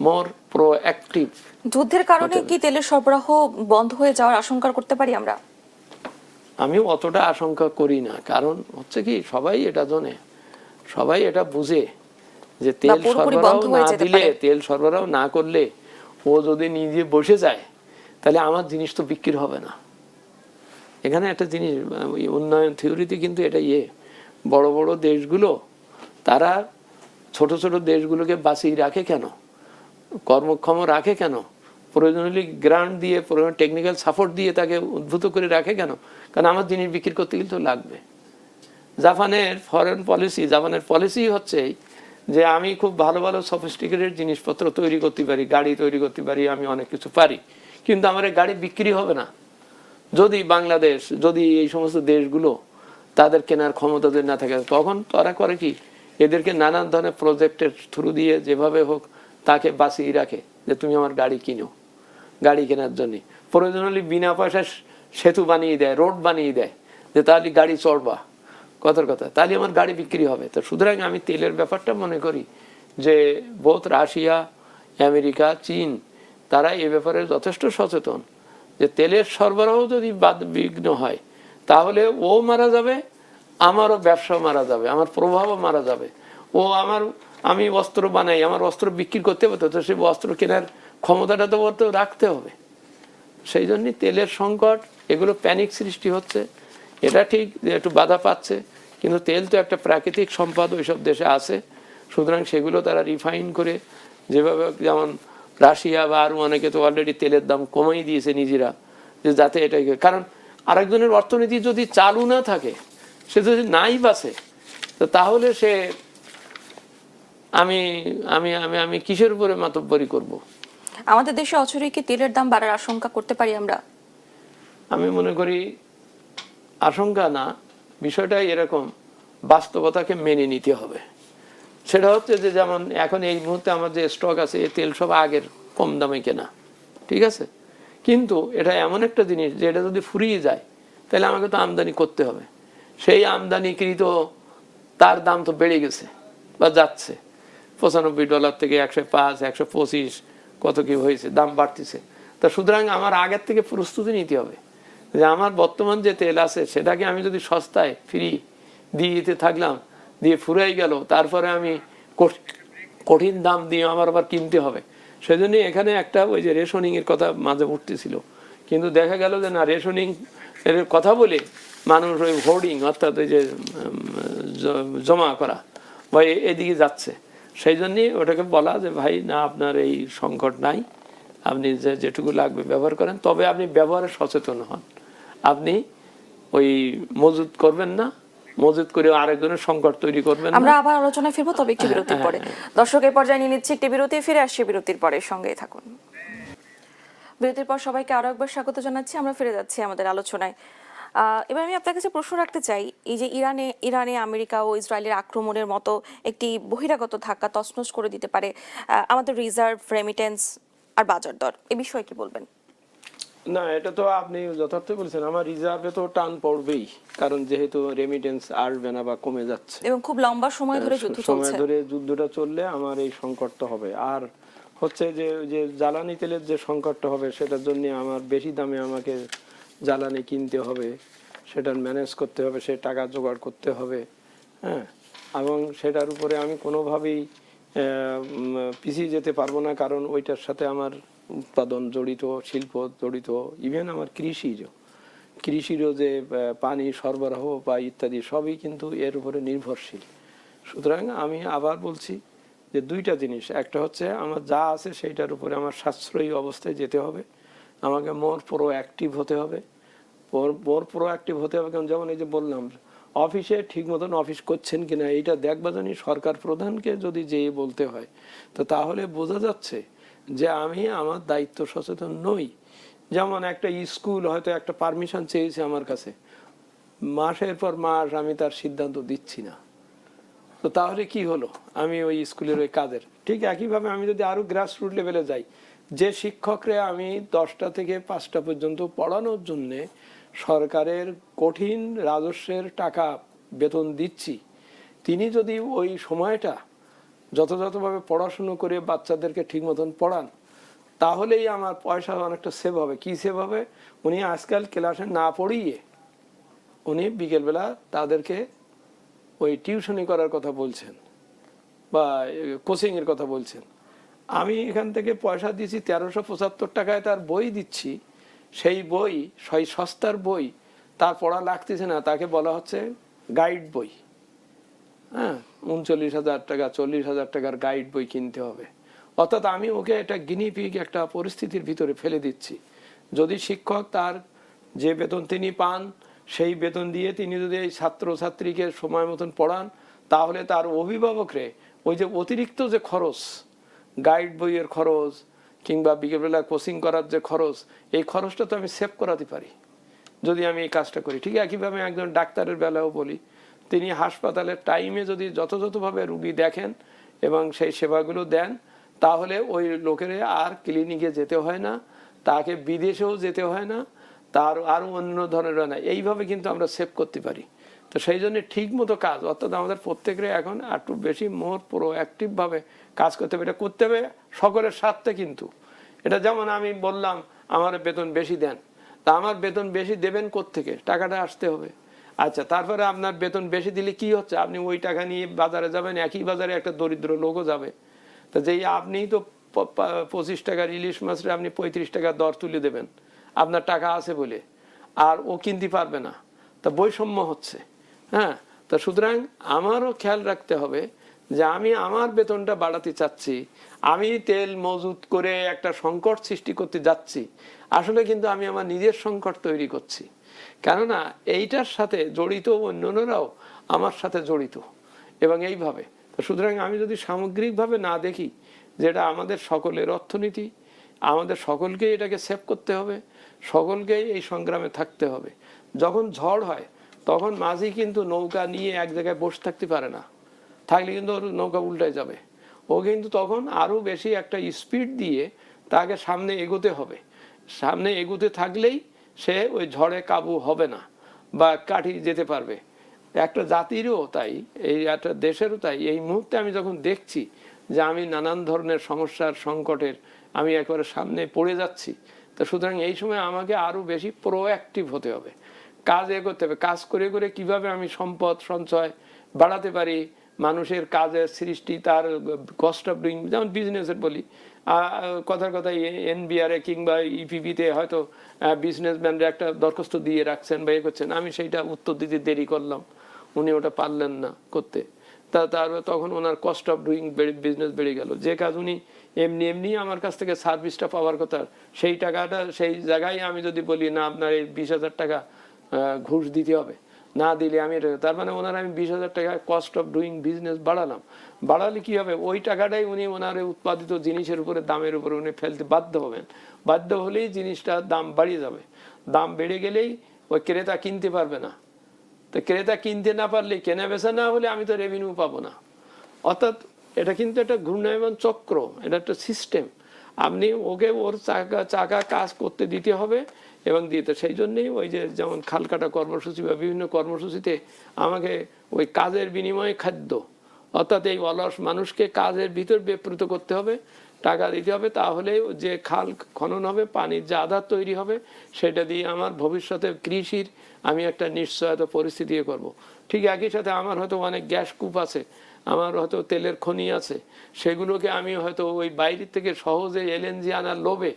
মোর প্রোঅ্যাক্টিভ। যুদ্ধের কারণে কি তেলের সরবরাহ বন্ধ হয়ে যাওয়ার আশঙ্কা করতে পারি আমরা? আমি অতটা আশঙ্কা করি না, কারণ হচ্ছে কি সবাই এটা জানে, সবাই এটা বুঝে যে তেল সরবরাহ না দিলে, তেল সরবরাহ না করলে, ও যদি নিজে বসে যায়, তাহলে আমার জিনিস তো বিক্রি হবে না। এখানে একটা জিনিস, উন্নয়ন থিওরিতে কিন্তু এটা বড় বড় দেশগুলো তারা ছোট ছোট দেশগুলোকে বাঁচিয়ে রাখে কেন, কর্মক্ষম রাখে কেন, প্রয়োজন হলে গ্রান্ট দিয়ে, টেকনিক্যাল সাপোর্ট দিয়ে তাকে উদ্ভূত করে রাখে কেন? কারণ আমার জিনিস বিক্রি করতে কিন্তু লাগবে। জাপানের ফরেন পলিসি, জাপানের পলিসি হচ্ছে যে আমি খুব ভালো ভালো সফিস্টিকেটেড জিনিসপত্র তৈরি করতে পারি, গাড়ি তৈরি করতে পারি, আমি অনেক কিছু পারি, কিন্তু আমার এই গাড়ি বিক্রি হবে না যদি বাংলাদেশ, যদি এই সমস্ত দেশগুলো তাদের কেনার ক্ষমতা যদি না থাকে। তখন তারা করে কি, এদেরকে নানান ধরনের প্রজেক্টের থ্রু দিয়ে যেভাবে হোক তাকে বাঁচিয়ে রাখে যে তুমি আমার গাড়ি কিনো। গাড়ি কেনার জন্য প্রয়োজন হলে বিনা পয়সায় সেতু বানিয়ে দেয়, রোড বানিয়ে দেয়, যে তাহলে গাড়ি চড়বা, কথার কথা, তাহলে আমার গাড়ি বিক্রি হবে। তো সুতরাং আমি তেলের ব্যাপারটা মনে করি যে বোথ রাশিয়া, আমেরিকা, চীন, তারা এ ব্যাপারে যথেষ্ট সচেতন যে তেলের সরবরাহ যদি বিঘ্ন হয়, তাহলে ও মারা যাবে, আমারও ব্যবসা মারা যাবে, আমার প্রভাবও মারা যাবে। আমি অস্ত্র বানাই, আমার অস্ত্র বিক্রি করতে হবে, তো সেই অস্ত্র কেনার ক্ষমতাটা তো রাখতে হবে। সেই জন্য তেলের সংকট, এগুলো প্যানিক সৃষ্টি হচ্ছে, এটা ঠিক যে একটু বাধা পাচ্ছে, কিন্তু তেল তো একটা প্রাকৃতিক সম্পদ ওইসব দেশে আছে। সুতরাং সেগুলো তারা রিফাইন করে, যেভাবে, যেমন রাশিয়া বা আরও অনেকে তো অলরেডি তেলের দাম কমাই দিয়েছে নিজেরা, যে যাতে এটাই, কারণ আরেকজনের অর্থনীতি যদি চালু না থাকে, সে যদি নাই বাঁচে, তো তাহলে সে আমি আমি আমি আমি কিসের উপরে মাতব্বরি করব? আমাদের দেশে অচিরেই কি তেলের দাম বাড়ার আশঙ্কা করতে পারি আমরা? আমি মনে করি আশঙ্কা না, বিষয়টা এরকম, বাস্তবতাকে মেনে নিতে হবে। সেটা হচ্ছে যে যেমন এখন এই মুহূর্তে আমার যে স্টক আছে এই তেল সব আগের কম দামে কেনা, ঠিক আছে, কিন্তু এটা এমন একটা জিনিস যে এটা যদি ফুরিয়ে যায় তাহলে আমাকে তো আমদানি করতে হবে। সেই আমদানিকৃত তার দাম তো বেড়ে গেছে বা যাচ্ছে, $95 থেকে 105, 125 কত কি হয়েছে, দাম বাড়তেছে। তা সুতরাং আমার আগের থেকে প্রস্তুতি নিতে হবে যে আমার বর্তমান যে তেল আছে সেটাকে আমি যদি সস্তায় ফ্রি দিয়ে দিতে থাকলাম, দিয়ে ফুরাই গেল, তারপরে আমি কঠিন দাম দিয়ে আমার আবার কিনতে হবে। সেজন্য এখানে একটা ওই যে রেশনিং এর কথা মাঝে উঠতেছিল, কিন্তু দেখা গেল যে না, রেশনিং এর কথা বলে মানুষ ওই হোর্ডিং অর্থাৎ ওই যে জমা করা বা এদিকে যাচ্ছে। সেই জন্যই ওটাকে বলা যে ভাই না, আপনার এই সংকট নাই, আপনি যেটুকু লাগবে ব্যবহার করেন, তবে আপনি ব্যবহারে সচেতন হন। আপনি ওই মজুত করবেন না, মজুত করে আরেকজনের সংকট তৈরি করবেন না। আমরা আবার আলোচনায় ফিরবো, তবে একটি বিরতির পরে। দর্শক, এই পর্যায়ে নিয়ে নিচ্ছি একটি বিরতি, ফিরে আসছি বিরতির পরে, সঙ্গেই থাকুন। বিরতির পর সবাইকে আরো একবার স্বাগত জানাচ্ছি। আমরা ফিরে যাচ্ছি আমাদের আলোচনায়। এবার আমি আপনার কাছে প্রশ্ন রাখতে চাই, এই যে ইরানে আমেরিকা ও ইসরায়েলের আক্রমণের মতো একটি বহিরাগত ধাক্কা তছনছ করে দিতে পারে আমাদের রিজার্ভ, রেমিটেন্স আর বাজার দর, এ বিষয়ে কি বলবেন? না, এটা তো আপনি যথার্থ বলছেন। আমার রিজার্ভে তো টান পড়বেই, কারণ যেহেতু রেমিটেন্স আসবে না বা কমে যাচ্ছে এবং খুব লম্বা সময় ধরে যুদ্ধ চলছে, সময় ধরে যুদ্ধটা চললে আমার এই সংকটটা হবে। আর হচ্ছে যে যে জ্বালানি তেলের যে সংকটটা হবে, সেটার জন্য আমার বেশি দামে আমাকে জ্বালানি কিনতে হবে, সেটার ম্যানেজ করতে হবে, সে টাকা জোগাড় করতে হবে। হ্যাঁ, এবং সেটার উপরে আমি কোনোভাবেই পিছিয়ে যেতে পারবো না, কারণ ওইটার সাথে আমার উৎপাদন জড়িত, শিল্প জড়িত, ইভেন আমার কৃষিরও যে পানি সরবরাহ বা ইত্যাদি সবই কিন্তু এর উপরে নির্ভরশীল। সুতরাং আমি আবার বলছি যে দুইটা জিনিস, একটা হচ্ছে আমার যা আছে সেইটার উপরে আমার সাশ্রয়ী অবস্থায় যেতে হবে, আমাকে মোর প্রোঅ্যাক্টিভ হতে হবে। মোর প্রোঅ্যাক্টিভ হতে হবে কারণ যেমন এই যে বললাম, অফিসে ঠিক মতন অফিস করছেন কিনা এইটা দেখবা জানি সরকার প্রধানকে যদি যেয়ে বলতে হয়, তো তাহলে বোঝা যাচ্ছে যে আমি আমার দায়িত্ব সচেতন নই। যেমন একটা স্কুল হয়তো একটা পারমিশন চেয়েছে আমার কাছে, মাসের পর মাস আমি তার সিদ্ধান্ত দিচ্ছি না, তো তাহলে কি হলো, আমি ওই স্কুলের ওই কাজের। ঠিক একইভাবে আমি যদি আরো গ্রাসরুট লেভেলে যাই, যে শিক্ষকরা আমি 10টা থেকে 5টা পর্যন্ত পড়ানোর জন্যে সরকারের কঠিন রাজস্বের টাকা বেতন দিচ্ছি, তিনি যদি ওই সময়টা যথাযথভাবে পড়াশুনো করে বাচ্চাদেরকে ঠিক মতন পড়ান, তাহলেই আমার পয়সা অনেকটা সেভ হবে। কি সেভ হবে? উনি আজকাল ক্লাসে না পড়িয়ে উনি বিকেলবেলা তাদেরকে ওই টিউশনি করার কথা বলছেন বা কোচিংয়ের কথা বলছেন। আমি এখান থেকে পয়সা দিচ্ছি 1375 টাকায়, তার বই দিচ্ছি, সেই বই সেই সস্তার বই তার পড়া লাগতেছে না, তাকে বলা হচ্ছে গাইড বই। হ্যাঁ, 39,000 টাকা 40,000 টাকার গাইড বই কিনতে হবে। অর্থাৎ আমি ওকে একটা গিনিপিগ একটা পরিস্থিতির ভিতরে ফেলে দিচ্ছি। যদি শিক্ষক তার যে বেতন তিনি পান সেই বেতন দিয়ে তিনি যদি এই ছাত্রছাত্রীকে সময় মতন পড়ান, তাহলে তার অভিভাবকরে ওই যে অতিরিক্ত যে খরচ, গাইড বইয়ের খরচ কিংবা বিকেলবেলা কোচিং করার যে খরচ, এই খরচটা তো আমি সেভ করাতে পারি যদি আমি এই কাজটা করি। ঠিক একইভাবে একজন ডাক্তারের বেলাও বলি, তিনি হাসপাতালের টাইমে যদি যথাযথভাবে রুগী দেখেন এবং সেই সেবাগুলো দেন, তাহলে ওই লোকের আর ক্লিনিকে যেতে হয় না, তাকে বিদেশেও যেতে হয় না, তার আরও অন্য ধরনের হয় না। এইভাবে কিন্তু আমরা সেভ করতে পারি। তো সেই জন্য ঠিক মতো কাজ, অর্থাৎ আমাদের প্রত্যেকের এখন একটু বেশি মোর প্রোঅ্যাক্টিভভাবে কাজ করতে হবে। এটা করতে হবে সকলের স্বার্থে। কিন্তু এটা যেমন আমি বললাম আমার বেতন বেশি দেন, তা আমার বেতন বেশি দেবেন কোত্থেকে? টাকাটা আসতে হবে। আচ্ছা, তারপরে আপনার বেতন বেশি দিলে কি হচ্ছে? আপনি ওই টাকা নিয়ে বাজারে যাবেন, একই বাজারে একটা দরিদ্র লোকও যাবে। তা যেই আপনিই তো 25 টাকার ইলিশ মাছরে আপনি 35 টাকার দর তুলে দেবেন আপনার টাকা আছে বলে, আর ও কিনতে পারবে না, তা বৈষম্য হচ্ছে। হ্যাঁ, তা সুতরাং আমারও খেয়াল রাখতে হবে যে আমি আমার বেতনটা বাড়াতে চাচ্ছি, আমি তেল মজুত করে একটা সংকট সৃষ্টি করতে যাচ্ছি, আসলে কিন্তু আমি আমার নিজের সংকট তৈরি করছি। কেননা এইটার সাথে জড়িত অন্যরাও আমার সাথে জড়িত এবং এইভাবে। তো সুতরাং আমি যদি সামগ্রিকভাবে না দেখি যেটা আমাদের সকলের অর্থনীতি, আমাদের সকলকেই এটাকে সেভ করতে হবে, সকলকেই এই সংগ্রামে থাকতে হবে। যখন ঝড় হয় তখন মাঝি কিন্তু নৌকা নিয়ে এক জায়গায় বসে থাকতে পারে না, থাকলে কিন্তু ওর নৌকা উল্টায় যাবে। ও কিন্তু তখন আরও বেশি একটা স্পিড দিয়ে তাকে সামনে এগোতে হবে। সামনে এগোতে থাকলেই সে ওই ঝড়ে কাবু হবে না বা কাটিয়ে যেতে পারবে। একটা জাতিরও তাই, এই একটা দেশেরও তাই। এই মুহূর্তে আমি যখন দেখছি যে আমি নানান ধরনের সমস্যার সংকটের আমি একেবারে সামনে পড়ে যাচ্ছি, তো সুতরাং এই সময় আমাকে আরও বেশি প্রোঅ্যাক্টিভ হতে হবে, কাজ এগোতে হবে। কাজ করে করে কিভাবে আমি সম্পদ সঞ্চয় বাড়াতে পারি, মানুষের কাজের সৃষ্টি, তার কস্ট অফ ডুইং, যেমন বিজনেসের বলি, কথার কথায় এনবিআরে কিংবা ইপিপিতে হয়তো বিজনেসম্যানরা একটা দরখাস্ত দিয়ে রাখছেন বা করছেন, আমি সেইটা উত্তর দিতে দেরি করলাম, উনি ওটা পারলেন না করতে, তখন ওনার কস্ট অফ ডুইং বিজনেস বেড়ে গেল। যে কাজ উনি এমনি এমনি আমার কাছ থেকে সার্ভিসটা পাওয়ার কথা, সেই টাকাটা সেই জায়গায় আমি যদি বলি না আপনার এই 20,000 টাকা ঘুষ দিতে হবে, না দিলে আমি তার মানে ওনার আমি 20,000 টাকা কস্ট অফ ডুইং বিজনেস বাড়ালাম। বাড়ালে কি হবে, ওই টাকাটাই উনি ওনার উৎপাদিত জিনিসের উপরে দামের উপরে উনি ফেলতে বাধ্য হবেন। বাধ্য হলেই জিনিসটার দাম বাড়িয়ে যাবে, দাম বেড়ে গেলেই ওই ক্রেতা কিনতে পারবে না। তো ক্রেতা কিনতে না পারলে, কেনা বেচা না হলে আমি তো রেভিনিউ পাবো না। অর্থাৎ এটা কিন্তু একটা ঘূর্ণায়মান চক্র, এটা একটা সিস্টেম। আপনি ওকে ওর চাকা কাজ করতে দিতে হবে এবং দিতে, সেই জন্যেই ওই যে যেমন খালকাটা কর্মসূচি বা বিভিন্ন কর্মসূচিতে আমাকে ওই কাজের বিনিময়ে খাদ্য, অর্থাৎ এই অলস মানুষকে কাজের ভিতর বিপ্রত করতে হবে, টাকা দিতে হবে, তাহলে যে খাল খনন হবে, পানির যে আধার তৈরি হবে, সেটা দিয়ে আমার ভবিষ্যতে কৃষির আমি একটা নিশ্চয়তা পরিস্থিতি করব। ঠিক একই সাথে আমার হয়তো অনেক গ্যাস কূপ আছে, আমার হয়তো তেলের খনি আছে, সেগুলোকে আমি হয়তো ওই বাইরের থেকে সহজে এলএনজি আনার লোভে,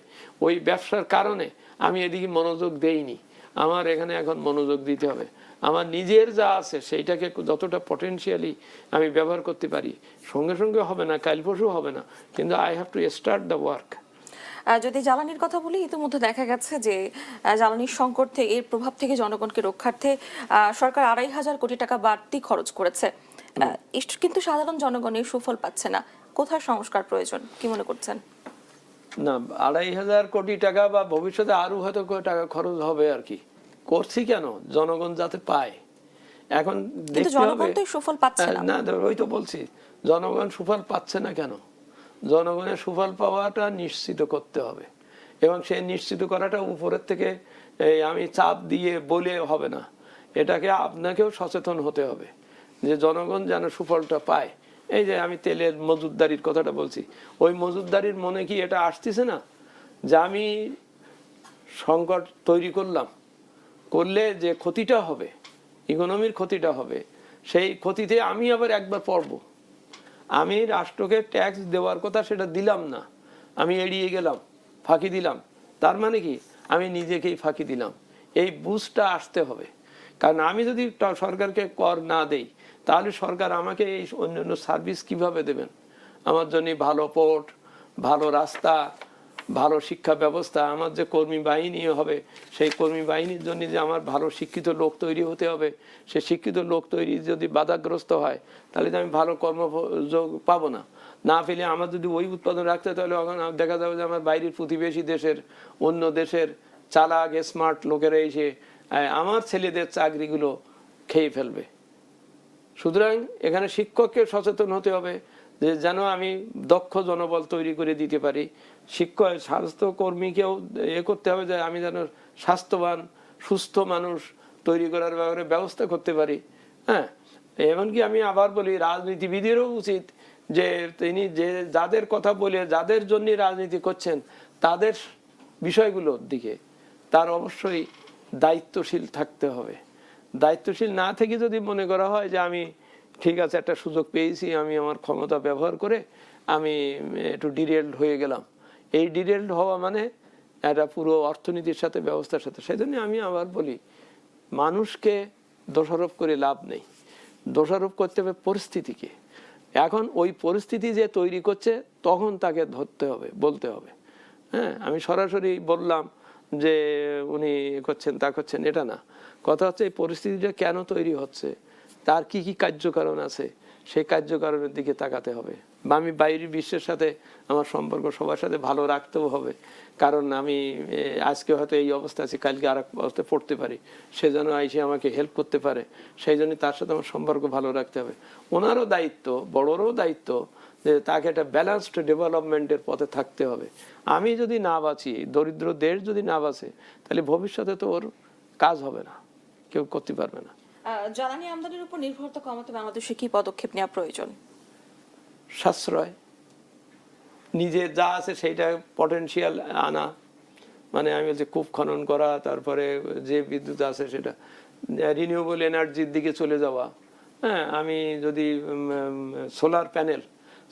ওই ব্যবসার কারণে আমি এদিকে মনোযোগ দেইনি। আমার এখানে এখন মনোযোগ দিতে হবে, আমার নিজের যা আছে সেইটাকে যতটা পটেনশিয়ালি আমি ব্যবহার করতে পারি। সঙ্গে সঙ্গে হবে না, কাল পরশু হবে না, কিন্তু I have to start the work. যদি জ্বালানির কথা বলি, ইতিমধ্যে দেখা গেছে যে জ্বালানির সংকট থেকে, এর প্রভাব থেকে জনগণকে রক্ষার্থে সরকার 2,500 কোটি টাকা বাড়তি খরচ করেছে, কিন্তু সাধারণ জনগণের সুফল পাচ্ছে না। কোথায় সংস্কার প্রয়োজন, কি মনে করছেন? না, 2,500 কোটি টাকা বা ভবিষ্যতে আরো হয়তো টাকা খরচ হবে আর কি, করছি কেন, জনগণ যাতে পায়। এখন কিন্তু জনগণ তো সুফল পাচ্ছে না। না, ওই তো বলছি, জনগণ সুফল পাচ্ছে না কেন, জনগণের সুফল পাওয়াটা নিশ্চিত করতে হবে এবং সেই নিশ্চিত করাটা উপরের থেকে আমি চাপ দিয়ে বলে হবে না, এটাকে আপনাকেও সচেতন হতে হবে যে জনগণ যেন সুফলটা পায়। এই যে আমি তেলের মজুতদারির কথাটা বলছি, ওই মজুতদারির মনে কি এটা আসতেছে না যে আমি সংকট তৈরি করলে যে ক্ষতিটা হবে, ইকোনমির ক্ষতিটা হবে, সেই ক্ষতিতে আমি আবার একবার পড়ব। আমি রাষ্ট্রকে ট্যাক্স দেওয়ার কথা সেটা দিলাম না, আমি এড়িয়ে গেলাম, ফাঁকি দিলাম, তার মানে কি আমি নিজেকেই ফাঁকি দিলাম। এই বুঝটা আসতে হবে, কারণ আমি যদি সরকারকে কর না দেই তাহলে সরকার আমাকে এই অন্যান্য সার্ভিস কিভাবে দেবেন। আমার জন্য ভালো পোর্ট, ভালো রাস্তা, ভালো শিক্ষা ব্যবস্থা, আমার যে কর্মী বাহিনী হবে, সেই কর্মী বাহিনীর জন্য যে আমার ভালো শিক্ষিত লোক তৈরি হতে হবে, সে শিক্ষিত লোক তৈরি যদি বাধাগ্রস্ত হয় তাহলে আমি ভালো কর্মযোগ পাবো না। না পেলে আমার যদি ওই উৎপাদন রাখতে, তাহলে দেখা যাবে যে আমার বাইরের প্রতিবেশী দেশের, অন্য দেশের চালাক স্মার্ট লোকেরা এসে আমার ছেলেদের চাকরিগুলো খেয়ে ফেলবে। সুতরাং এখানে শিক্ষককে সচেতন হতে হবে যে যেন আমি দক্ষ জনবল তৈরি করে দিতে পারি। স্বাস্থ্যকর্মীকেও করতে হবে যে আমি যেন স্বাস্থ্যবান সুস্থ মানুষ তৈরি করার ব্যাপারে ব্যবস্থা করতে পারি। হ্যাঁ, এমনকি আমি আবার বলি, রাজনীতিবিদেরও উচিত যে তিনি যে যাদের কথা বলে যাদের জন্য রাজনীতি করছেন তাদের বিষয়গুলোর দিকে তার অবশ্যই দায়িত্বশীল থাকতে হবে। দায়িত্বশীল না থেকে যদি মনে করা হয় যে আমি ঠিক আছে একটা সুযোগ পেয়েছি, আমি আমার ক্ষমতা ব্যবহার করে আমি একটু ডিরেলড হয়ে গেলাম, এই ডিরেলড হওয়া মানে এটা পুরো অর্থনীতির সাথে ব্যবস্থার সাথে। সেই জন্য আমি আবার বলি, মানুষকে দোষারোপ করে লাভ নেই, দোষারোপ করতে হবে পরিস্থিতিকে। এখন ওই পরিস্থিতি যে তৈরি করছে তখন তাকে ধরতে হবে, বলতে হবে। হ্যাঁ, আমি সরাসরি বললাম যে উনি করছেন তা করছেন, এটা না। কথা হচ্ছে এই পরিস্থিতিটা কেন তৈরি হচ্ছে, তার কি কি কার্যকারণ আছে, সেই কার্যকারণের দিকে তাকাতে হবে। বা আমি বাইরের বিশ্বের সাথে আমার সম্পর্ক সবার সাথে ভালো রাখতেও হবে, কারণ আমি আজকে হয়তো এই অবস্থা আছে, কালকে আর এক অবস্থায় পড়তে পারি, সে যেন এসে আমাকে হেল্প করতে পারে, সেই জন্য তার সাথে আমার সম্পর্ক ভালো রাখতে হবে। ওনারও দায়িত্ব, বড়রও দায়িত্ব যে তাকে একটা ব্যালেন্সড ডেভেলপমেন্টের পথে থাকতে হবে। আমি যদি না বাঁচি, দরিদ্র দেশ যদি না বাঁচে, তাহলে ভবিষ্যতে তো ওর কাজ হবে না, কেউ করতে পারবে না। জ্বালানি আমদানির উপর নির্ভরতা কমাতে বাংলাদেশে কি পদক্ষেপ নেওয়া প্রয়োজন? সাশ্রয়, নিজে যা আছে সেইটা পটেনশিয়াল আনা, মানে আমি বলছি কূপ খনন করা, তারপরে যে বিদ্যুৎ আছে সেটা রিনিউয়েবল এনার্জির দিকে চলে যাওয়া। হ্যাঁ, আমি যদি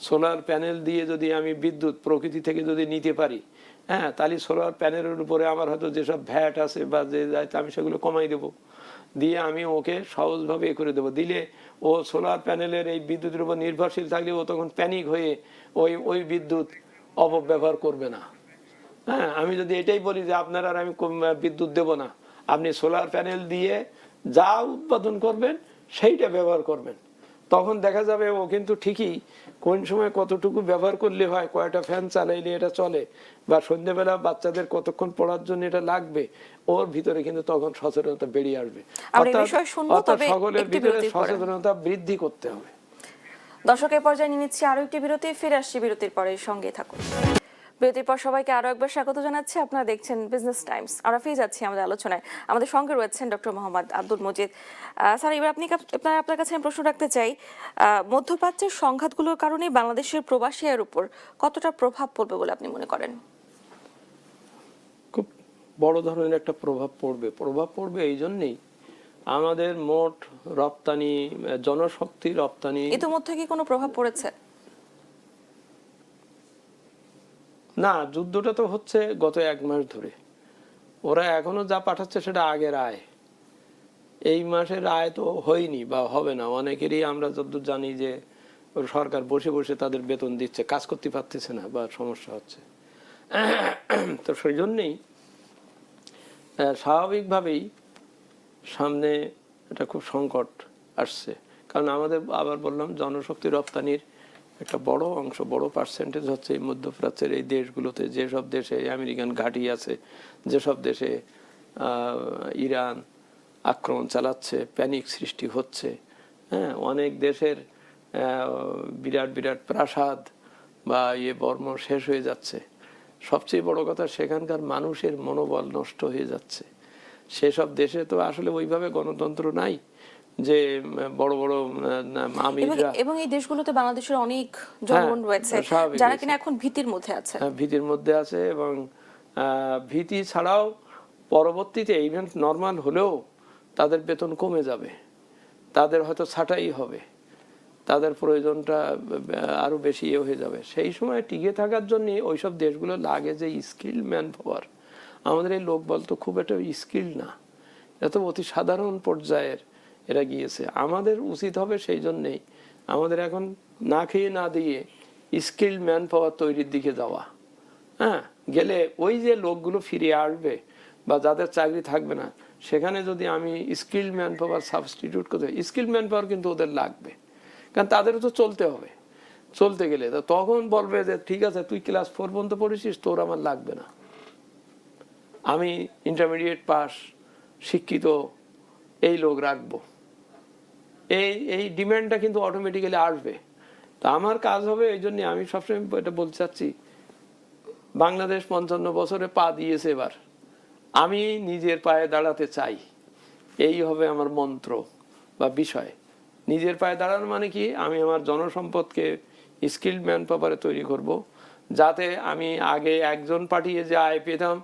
সোলার প্যানেল দিয়ে যদি আমি বিদ্যুৎ প্রকৃতি থেকে যদি নিতে পারি, হ্যাঁ, তাহলে সোলার প্যানেলের উপরে আমার হয়তো যেসব ভ্যাট আছে বা যে আমি সেগুলো কমাই দেবো, দিয়ে আমি ওকে সহজভাবে করে দেবো। দিলে ও সোলার প্যানেলের এই বিদ্যুতের উপর নির্ভরশীল থাকলে ও তখন প্যানিক হয়ে ওই বিদ্যুৎ অপব্যবহার করবে না। হ্যাঁ, আমি যদি এটাই বলি যে আপনার আর আমি বিদ্যুৎ দেব না, আপনি সোলার প্যানেল দিয়ে যা উৎপাদন করবেন সেইটা ব্যবহার করবেন, তখন দেখা যাবে ও কিন্তু ঠিকই কোন সময় কতটুকু ব্যবহার করলে হয়, কয়টা ফ্যান চালাইলে এটা চলে, বা সন্ধ্যেবেলা বাচ্চাদের কতক্ষণ পড়ার জন্য এটা লাগবে, ওর ভিতরে কিন্তু তখন সচেতনতা বেরিয়ে আসবে। অর্থাৎ সকলের ভিতরে সচেতনতা বৃদ্ধি করতে হবে। দর্শকের পর্যায়ে নিয়ে নিচ্ছি আরো একটি বিরতি, ফিরে আসছি বিরতির পরে, সঙ্গে থাকুন। বিরতির পর সবাইকে আরো একবার স্বাগত জানাচ্ছি। আপনারা দেখছেন বিজনেস টাইমস। আমরা ফিরে যাচ্ছি আমাদের আলোচনায়। আমাদের সঙ্গে রয়েছেন ডক্টর মোহাম্মদ আব্দুল মজিদ। স্যার, এবার আপনার কাছে আমি প্রশ্ন রাখতে চাই, মধ্যপ্রাচ্যের সংঘাতগুলোর কারণে বাংলাদেশের প্রবাসী আয়ের উপর কতটা প্রভাব পড়বে বলে আপনি মনে করেন? খুব বড় ধরনের একটা প্রভাব পড়বে এই জন্যেই আমাদের মোট রপ্তানি, জনশক্তি রপ্তানি। ইতিমধ্যে কি কোনো প্রভাব পড়েছে? না, যুদ্ধটা তো হচ্ছে গত 1 মাস ধরে। ওরা এখনো যা পাঠাচ্ছে সেটা আগের আয়, এই মাসের আয় তো হয়নি বা হবে না। অনেকেরই আমরা যতদূর জানি যে সরকার বসে বসে তাদের বেতন দিচ্ছে, কাজ করতে পারতেছে না বা সমস্যা হচ্ছে। তো সেই জন্যেই স্বাভাবিকভাবেই সামনে এটা খুব সংকট আসছে, কারণ আমাদের আবার বললাম জনশক্তি রপ্তানির একটা বড় অংশ, বড় পার্সেন্টেজ হচ্ছে এই মধ্যপ্রাচ্যের এই দেশগুলোতে। যেসব দেশে আমেরিকান ঘাঁটি আছে, যেসব দেশে ইরান আক্রমণ চালাচ্ছে, প্যানিক সৃষ্টি হচ্ছে, হ্যাঁ, অনেক দেশের বিরাট বিরাট প্রাসাদ বা বর্ম শেষ হয়ে যাচ্ছে। সবচেয়ে বড় কথা, সেখানকার মানুষের মনোবল নষ্ট হয়ে যাচ্ছে। সেসব দেশে তো আসলে ওইভাবে গণতন্ত্র নাই যে বড় বড় আমিররা, এবং এই দেশগুলোতে বাংলাদেশের অনেক জনগণ রয়েছে যারা কিনা এখন ভীতির মধ্যে আছে। এবং ভীতি ছাড়াও পরবর্তীতে ইভেন্ট নর্মাল হলেও তাদের বেতন কমে যাবে, তাদের হয়তো ছাঁটাই হবে, তাদের প্রয়োজনটা আরো বেশি হয়ে যাবে। সেই সময় টিকে থাকার জন্য ওইসব দেশগুলো লাগে যে স্কিল ম্যান পাওয়ার। আমাদের এই লোকবল তো খুব একটা স্কিল না, এত অতি সাধারণ পর্যায়ের এরা গিয়েছে। আমাদের উচিত হবে সেই জন্যেই আমাদের এখন না খেয়ে না দিয়ে স্কিল ম্যান পাওয়ার তৈরির দিকে যাওয়া। হ্যাঁ, গেলে ওই যে লোকগুলো ফিরে আসবে বা যাদের চাকরি থাকবে না, সেখানে যদি আমি স্কিল ম্যান পাওয়ার সাবস্টিটিউট করতে, স্কিল ম্যান পাওয়ার কিন্তু ওদের লাগবে, কারণ তাদেরও তো চলতে হবে। চলতে গেলে তখন বলবে যে ঠিক আছে, তুই ক্লাস 4 পর্যন্ত পড়েছিস, তোর আমার লাগবে না, আমি ইন্টারমিডিয়েট পাস শিক্ষিত এই লোক রাখবো। এই ডিমান্ডটা কিন্তু অটোমেটিক্যালি আসবে। তা আমার কাজ হবে, এই জন্য আমি সবসময় এটা বলতে চাচ্ছি, বাংলাদেশ 55 বছরে পা দিয়েছে, এবার আমি নিজের পায়ে দাঁড়াতে চাই। এই হবে আমার মন্ত্র বা বিষয়। নিজের পায়ে দাঁড়ানো মানে কি, আমি আমার জনসম্পদকে স্কিল্ড ম্যান পাওয়ারে তৈরি করব, যাতে আমি আগে একজন পাঠিয়ে যে আয় পেতাম,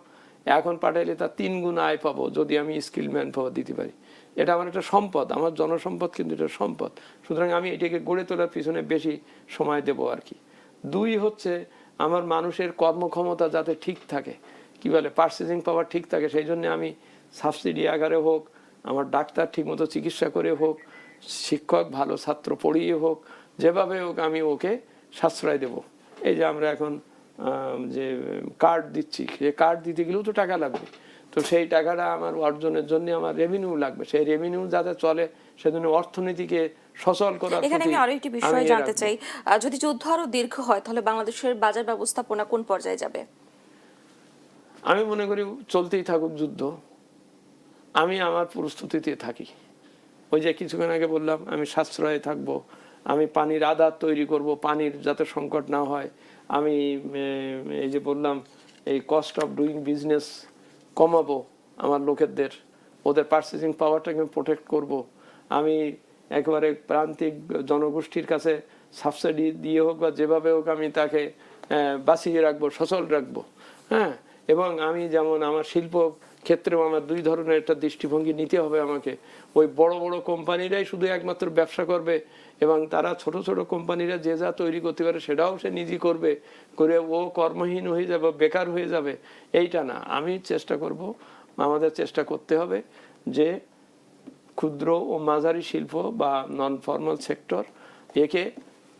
এখন পাঠাইলে তার 3 গুণ আয় পাবো যদি আমি স্কিল্ড ম্যান পাওয়ার দিতে পারি। এটা আমার একটা সম্পদ, আমার জনসম্পদ কিন্তু এটা সম্পদ। সুতরাং আমি এটাকে গড়ে তোলার পিছনে বেশি সময় দেব আর কি। 2 হচ্ছে আমার মানুষের কর্মক্ষমতা যাতে ঠিক থাকে, কি বলে পার্চেজিং পাওয়ার ঠিক থাকে, সেই জন্য আমি সাবসিডি আকারে হোক, আমার ডাক্তার ঠিকমতো চিকিৎসা করে হোক, শিক্ষক ভালো ছাত্র পড়িয়ে হোক, যেভাবে হোক আমি ওকে সাশ্রয় দেব। এই যে আমরা এখন যে কার্ড দিচ্ছি, সে কার্ড দিতে গেলেও তো টাকা লাগবে। তো সেই টাকাটা আমার অর্জনের জন্য আমার রেভিনিউ লাগবে, সেই রেভিনিউ যাতে চলে সেজন্য অর্থনীতিকে সচল করার এখানে আমি প্রতি আরো একটি বিষয় আমি জানতে রাখবো। চাই, যদি যুদ্ধ আরো দীর্ঘ হয় তাহলে বাংলাদেশের বাজার ব্যবস্থাপনা কোন পর্যায়ে যাবে? আমি মনে করি চলতেই থাকুক যুদ্ধ, আমি আমার প্রস্তুতিতে থাকি। ওই যে কিছুক্ষণ আগে বললাম আমি সাশ্রয়ে থাকব, আমি পানির আধার তৈরি করব, পানির যাতে সংকট না হয়। আমি এই যে বললাম এই কস্ট অফ ডুইং বিজনেস কমাবো, আমার লোকেদের ওদের পারচেজিং পাওয়ারটাকে আমি প্রোটেক্ট করব। আমি একেবারে প্রান্তিক জনগোষ্ঠীর কাছে সাবসিডি দিয়ে হোক বা যেভাবে হোক আমি তাকে বাঁচিয়ে রাখবো, সচল রাখবো। হ্যাঁ, এবং আমি যেমন আমার শিল্প ক্ষেত্রেও আমার দুই ধরনের একটা দৃষ্টিভঙ্গি নিতে হবে আমাকে। ওই বড় বড় কোম্পানিরাই শুধু একমাত্র ব্যবসা করবে এবং তারা ছোট ছোট কোম্পানিরা যে যা তৈরি করতে পারে সেটাও সে নিজে করবে, করে ও কর্মহীন হয়ে যাবে, বেকার হয়ে যাবে, এইটা না। আমি চেষ্টা করব, আমাদের চেষ্টা করতে হবে যে ক্ষুদ্র ও মাঝারি শিল্প বা নন ফর্মাল সেক্টর একে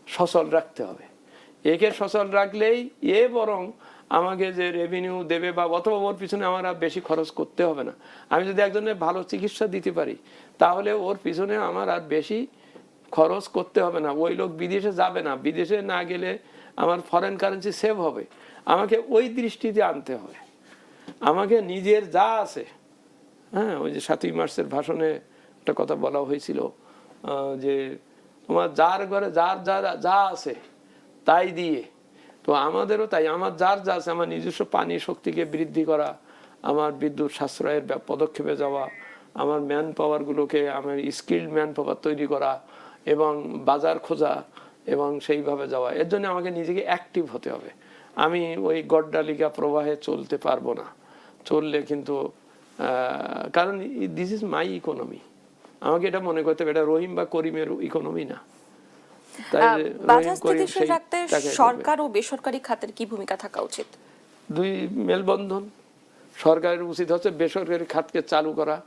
সচল রাখতে হবে। একে সচল রাখলেই বরং আমাকে যে রেভিনিউ দেবে বা অথবা ওর পিছনে আমার আর বেশি খরচ করতে হবে না। আমি যদি একজনের ভালো চিকিৎসা দিতে পারি তাহলে ওর পিছনে আমার আর বেশি খরচ করতে হবে না। ওই লোক বিদেশে যাবে না, বিদেশে না গেলে আমার ফরেন কারেন্সি সেভ হবে। আমাকে ওই দৃষ্টিতে আনতে হবে। আমাকে নিজের যা আছে, হ্যাঁ, ওই যে 7ই মার্চের ভাষণে একটা কথা বলা হয়েছিল যে তোমার যার ঘরে যার যা আছে তাই দিয়ে। তো আমাদেরও তাই, আমার যার যা আছে, আমার নিজস্ব পানি শক্তিকে বৃদ্ধি করা, আমার বিদ্যুৎ সাশ্রয়ের পদক্ষেপে যাওয়া, আমার ম্যান পাওয়ারগুলোকে আমার স্কিল্ড ম্যান পাওয়ার তৈরি করা এবং বাজার খোঁজা এবং সেইভাবে যাওয়া। এর জন্য আমাকে নিজেকে অ্যাক্টিভ হতে হবে। আমি ওই গড্ডালিকা প্রবাহে চলতে পারবো না। চললে কিন্তু কারণ দিস ইজ মাই ইকোনমি, আমাকে এটা মনে করতে হবে, এটা রহিম বা করিমের ইকোনমি না। বাজার স্থিতিশীল রাখতে সরকার ও বেসরকারি খাতের কি ভূমিকা থাকা উচিত? দুই মেলবন্ধন। সরকারের উচিত হচ্ছে বেসরকারি খাতকে চালু করা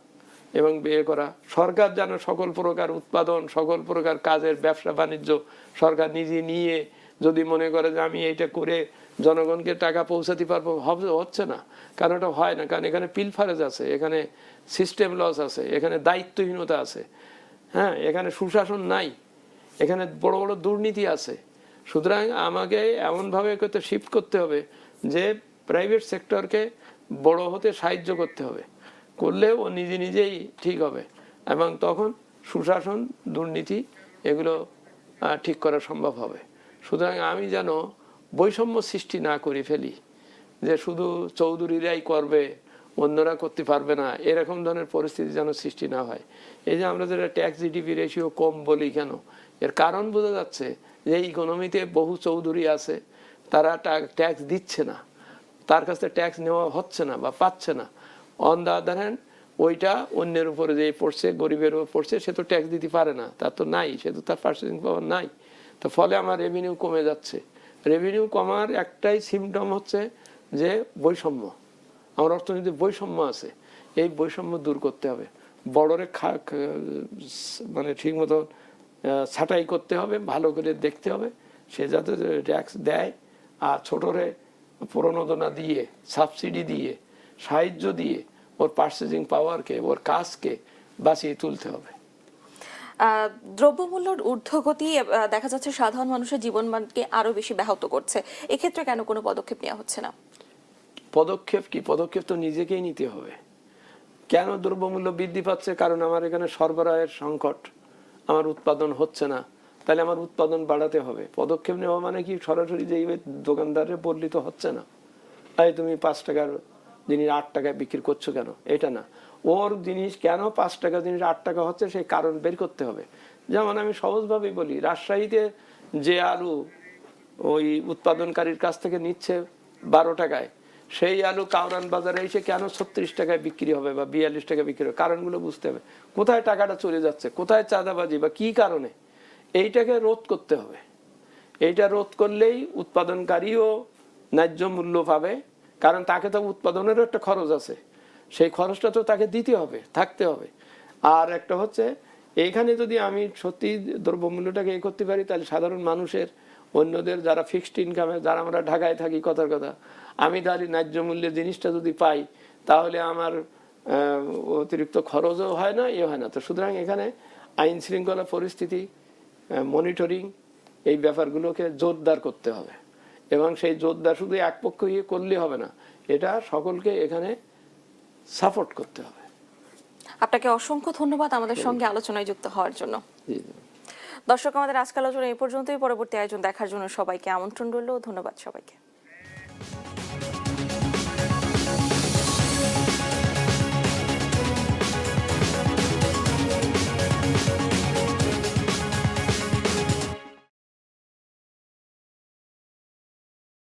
এবং বিয়ে করা। সরকার যেন সকল প্রকার উৎপাদন, সকল প্রকার কাজের ব্যবসা বাণিজ্য সরকার নিজে নিয়ে যদি মনে করে যে আমি এইটা করে জনগণকে টাকা পৌঁছাতে পারবো, হচ্ছে না। কারণ এটা হয় না, কারণ এখানে পিলফারেজ আছে, এখানে সিস্টেম লস আছে, এখানে দায়িত্বহীনতা আছে, হ্যাঁ, এখানে সুশাসন নাই, এখানে বড় বড় দুর্নীতি আছে। সুতরাং আমাকে এমনভাবে শিফট করতে হবে যে প্রাইভেট সেক্টরকে বড় হতে সাহায্য করতে হবে, করলে ও নিজে নিজেই ঠিক হবে এবং তখন সুশাসন, দুর্নীতি এগুলো ঠিক করা সম্ভব হবে। সুতরাং আমি যেন বৈষম্য সৃষ্টি না করে ফেলি যে শুধু চৌধুরীরাই করবে, অন্যরা করতে পারবে না, এরকম ধরনের পরিস্থিতি যেন সৃষ্টি না হয়। এই যে আমরা যেটা ট্যাক্স জিডিপি রেশিও কম বলি কেন, এর কারণ বোঝা যাচ্ছে যে ইকোনমিতে বহু চৌধুরী আছে, তারা ট্যাক্স দিচ্ছে না, তার কাছে ট্যাক্স নেওয়া হচ্ছে না বা পাচ্ছে না। অন দ্য আদার হ্যান্ড ওইটা অন্যের উপরে যে পড়ছে, গরিবের উপর পড়ছে, সে তো ট্যাক্স দিতে পারে না, তার তো নাই, সে তো তার পার্চেসিং পাওয়ার নাই। তো ফলে আমার রেভিনিউ কমে যাচ্ছে। রেভিনিউ কমার একটাই সিমটম হচ্ছে যে বৈষম্য, আমার অর্থনীতির বৈষম্য আছে। এই বৈষম্য দূর করতে হবে, বড়রে মানে ঠিক মতো ছাঁটাই করতে হবে, ভালো করে দেখতে হবে সে যাতে ট্যাক্স দেয়, আর ছোটরে প্রণোদনা দিয়ে, সাবসিডি দিয়ে, সাহায্য দিয়ে ওর পার্চেজিং পাওয়ারকে, ওর কাজকে বাঁচিয়ে তুলতে হবে। দ্রব্যমূল্যের ঊর্ধ্বগতি দেখা যাচ্ছে সাধারণ মানুষের জীবনমানকে আরো বেশি ব্যাহত করছে, এক্ষেত্রে কেন কোনো পদক্ষেপ নেওয়া হচ্ছে না? পদক্ষেপ কি? পদক্ষেপ তো নিজেকেই নিতে হবে। কেন দ্রব্যমূল্য বৃদ্ধি পাচ্ছে? কারণ আমার এখানে সরবরাহের সংকট, আমার উৎপাদন হচ্ছে না, তাহলে আমার উৎপাদন বাড়াতে হবে। পদক্ষেপ নেওয়া মানে কি সরাসরি যে দোকানদারে বললি তো হচ্ছে না, এই তুমি 5 টাকার জিনিস 8 টাকায় বিক্রি করছো কেন, এটা না। ওর জিনিস কেন 5 টাকা জিনিস 8 টাকা হচ্ছে সেই কারণ বের করতে হবে। যেমন আমি সহজভাবেই বলি, রাজশাহীতে যে আলু ওই উৎপাদনকারীর কাছ থেকে নিচ্ছে 12 টাকায়, সেই আলু কাউরান বাজারে এসে কেন 36 টাকায় বিক্রি হবে বা 42 টাকায় বিক্রি হবে? কারণগুলো বুঝতে হবে, কোথায় টাকাটা চলে যাচ্ছে, কোথায় চাঁদাবাজি বা কি কারণে, এইটাকে রোধ করতে হবে। এইটা রোধ করলেই উৎপাদনকারীও ন্যায্য মূল্য পাবে, কারণ তাকে তো উৎপাদনেরও একটা খরচ আছে, সেই খরচটা তো তাকে দিতে হবে, থাকতে হবে। আর একটা হচ্ছে এইখানে যদি আমি সত্যি দ্রব্যমূল্যটাকে করতে পারি, তাহলে সাধারণ মানুষের, অন্যদের যারা ফিক্সড ইনকামে, যারা আমরা ঢাকায় থাকি, কথার কথা, আমি তাহলে ন্যায্য মূল্যের জিনিসটা যদি পাই, তাহলে আমার অতিরিক্ত খরচও হয় না, হয় না। তো সুতরাং এখানে আইন শৃঙ্খলা পরিস্থিতি, মনিটরিং, এই ব্যাপারগুলোকে জোরদার করতে হবে, এবং সেই জোরদার শুধু এক পক্ষ করলে হবে না, এটা সকলকে এখানে সাপোর্ট করতে হবে। আপনাকে অসংখ্য ধন্যবাদ আমাদের সঙ্গে আলোচনায় যুক্ত হওয়ার জন্য। জি। দর্শক, আমাদের আজকের আলোচনা এই পর্যন্তই। পরবর্তী আয়োজন দেখার জন্য সবাইকে আমন্ত্রণ রইল। ধন্যবাদ সবাইকে।